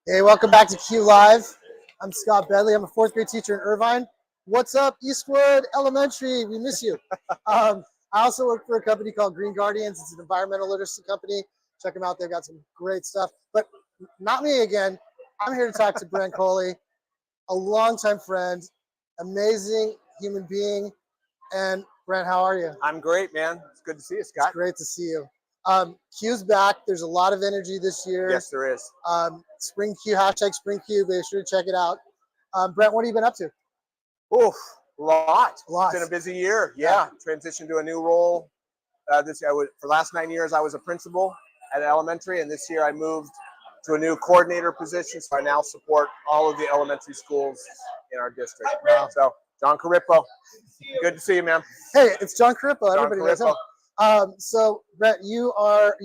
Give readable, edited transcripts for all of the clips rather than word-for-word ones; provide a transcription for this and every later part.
Hey, welcome back to Q Live. I'm Scott Bedley. I'm a fourth grade teacher in Irvine. What's up, Eastwood Elementary? We miss you. I also work for a company called Green Guardians. It's an environmental literacy company. Check them out. They've got some great stuff. But not me again. I'm here to talk to Brent Coley, a longtime friend, amazing human being. And Brent, how are you? I'm great, man. It's good to see you, Scott. It's great to see you. Q's back. There's a lot of energy this year. Yes, there is. Spring Q, hashtag Spring Q. Be sure to check it out. Brent, what have you been up to? Oof, a lot. Lots. It's been a busy year. Yeah. Transitioned to a new role. For the last 9 years, I was a principal at elementary, and this year I moved to a new coordinator position. So I now support all of the elementary schools in our district. Wow. So John Carippo, good to see you, man. Hey, it's John Carippo. Everybody knows him. Carippo. So Brent, you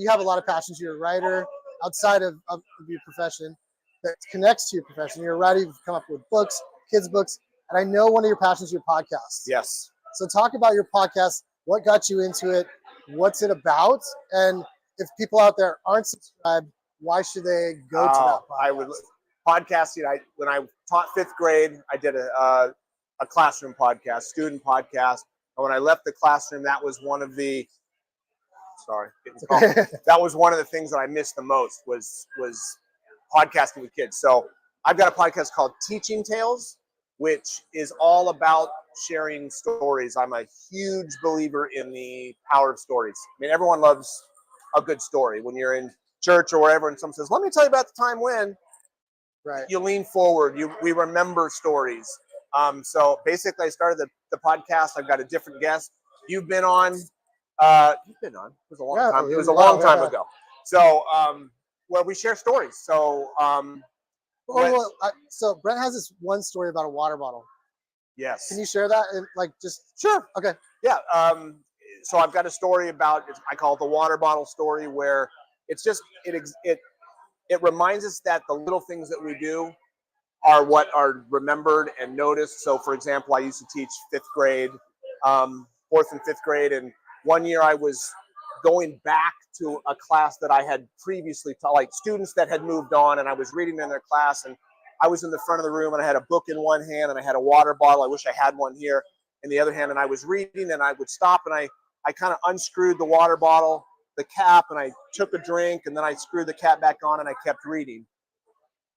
have a lot of passions. You're a writer outside of your profession that connects to your profession. You're a writer. You've come up with books, kids' books, and I know one of your passions is your podcast. Yes. So talk about your podcast. What got you into it? What's it about? And if people out there aren't subscribed, why should they go to that podcast? Podcasting. When I taught fifth grade, I did a classroom podcast, student podcast. And when I left the classroom, that was one of the that was one of the things that I missed the most was podcasting with kids. So I've got a podcast called Teaching Tales, which is all about sharing stories. I'm a huge believer in the power of stories. I mean, everyone loves a good story. When you're in church or wherever and someone says, let me tell you about the time when, right? You lean forward, we remember stories. So basically I started the podcast. I've got a different guest. You've been on. It was a long time. It was a long time ago. So where we share stories. So so Brent has this one story about a water bottle. Yes. Can you share that? Sure. Okay. Yeah. So I've got a story about, I call it the water bottle story, where it's just it reminds us that the little things that we do are what are remembered and noticed. So for example, I used to teach fifth grade, fourth and fifth grade, and one year I was going back to a class that I had previously taught, like students that had moved on, and I was reading in their class, and I was in the front of the room and I had a book in one hand and I had a water bottle. I wish I had one here in the other hand, and I was reading, and I would stop and I kind of unscrewed the water bottle, the cap, and I took a drink, and then I screwed the cap back on and I kept reading.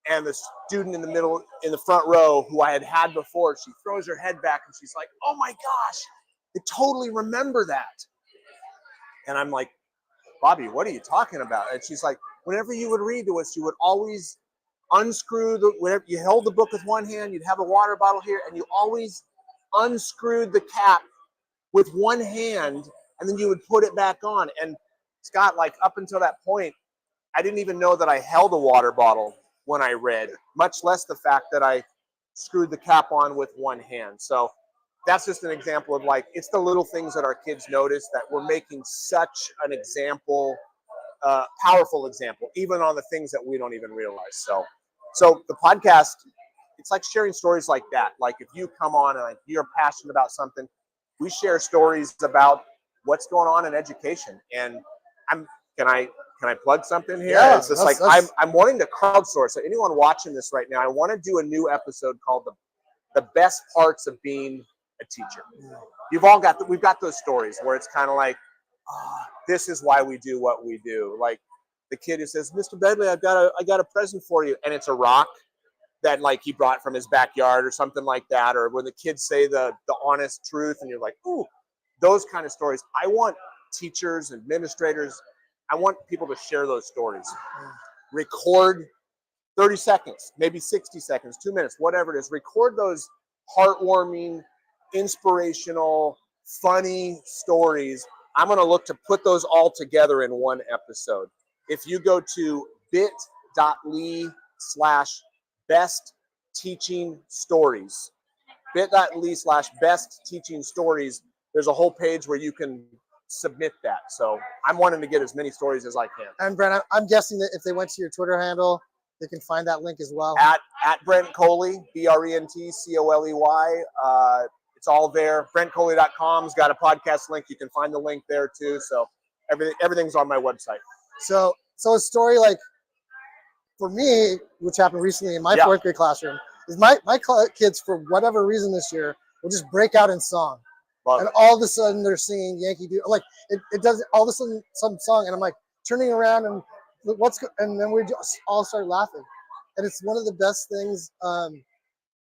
And the student in the front row who I had before, she throws her head back and she's like, oh my gosh, I totally remember that. And I'm like, Bobby, what are you talking about? And she's like, whenever you would read to us, you would always unscrew whenever you held the book with one hand, you'd have a water bottle here, and you always unscrewed the cap with one hand, and then you would put it back on. And Scott, like up until that point, I didn't even know that I held a water bottle when I read, much less the fact that I screwed the cap on with one hand. So that's just an example of, like, it's the little things that our kids notice that we're making such an example, powerful example, even on the things that we don't even realize. So the podcast, it's like sharing stories like that. Like if you come on and you're passionate about something, we share stories about what's going on in education. And can I plug something here? Yeah, it's just I'm wanting to crowdsource. So anyone watching this right now, I want to do a new episode called the best parts of being a teacher. We've got those stories where it's kind of like, this is why we do what we do. Like the kid who says, Mr. Bedley, I got a present for you, and it's a rock that like he brought from his backyard or something like that. Or when the kids say the honest truth, and you're like, ooh, those kind of stories. I want teachers, administrators, I want people to share those stories. Record 30 seconds, maybe 60 seconds, 2 minutes, whatever it is. Record those heartwarming, inspirational, funny stories. I'm going to look to put those all together in one episode. If you go to bit.ly/best teaching stories, bit.ly/best teaching stories, there's a whole page where you can submit that. So I'm wanting to get as many stories as I can. And Brent, I'm guessing that if they went to your Twitter handle, they can find that link as well. At Brent Coley, BrentColey. It's all there. BrentColey.com's got a podcast link. You can find the link there too. So everything's on my website. So a story like for me, which happened recently in my Yeah. 4th grade classroom, is my kids, for whatever reason this year, will just break out in song. Love And it. all of a sudden they're singing Yankee Doodle. Like it does all of a sudden some song, and I'm like turning around and and then we just all start laughing. And it's one of the best things and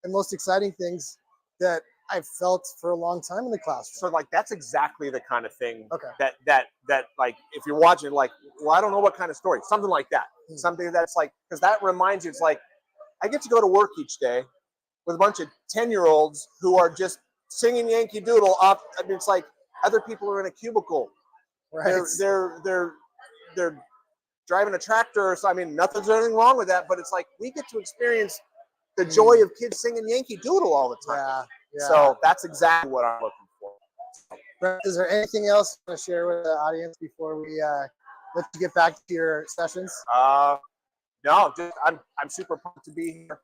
most exciting things that I've felt for a long time in the classroom. So like that's exactly the kind of thing Okay. that like if you're watching like, well, I don't know what kind of story, something like that. Something that's like, because that reminds you, it's like I get to go to work each day with a bunch of 10-year-olds who are just singing Yankee Doodle up. I mean, it's like other people are in a cubicle. Right. They're driving a tractor or so. I mean, nothing's anything wrong with that, but it's like we get to experience the joy of kids singing Yankee Doodle all the time. Yeah. Yeah. So that's exactly what I'm looking for. Brent, is there anything else you want to share with the audience before we let you get back to your sessions? No, just I'm super pumped to be here.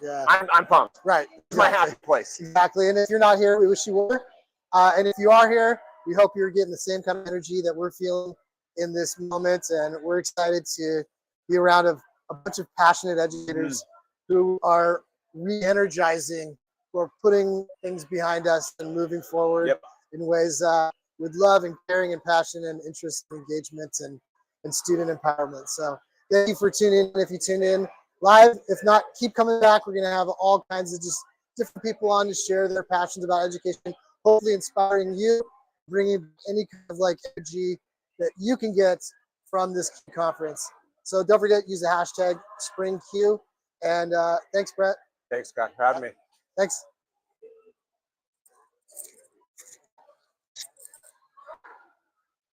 Yeah. I'm pumped. Right. It's my happy place. Exactly. And if you're not here, we wish you were. And if you are here, we hope you're getting the same kind of energy that we're feeling in this moment. And we're excited to be around a bunch of passionate educators who are re-energizing, who are putting things behind us and moving forward in ways with love and caring and passion and interest and engagement and student empowerment. So thank you for tuning in. If you tune in live, if not, keep coming back. We're going to have all kinds of just different people on to share their passions about education, hopefully inspiring you, bringing any kind of like energy that you can get from this conference. So don't forget, use the hashtag SpringQ. And thanks, Brent. Thanks, Scott, for having me. Thanks.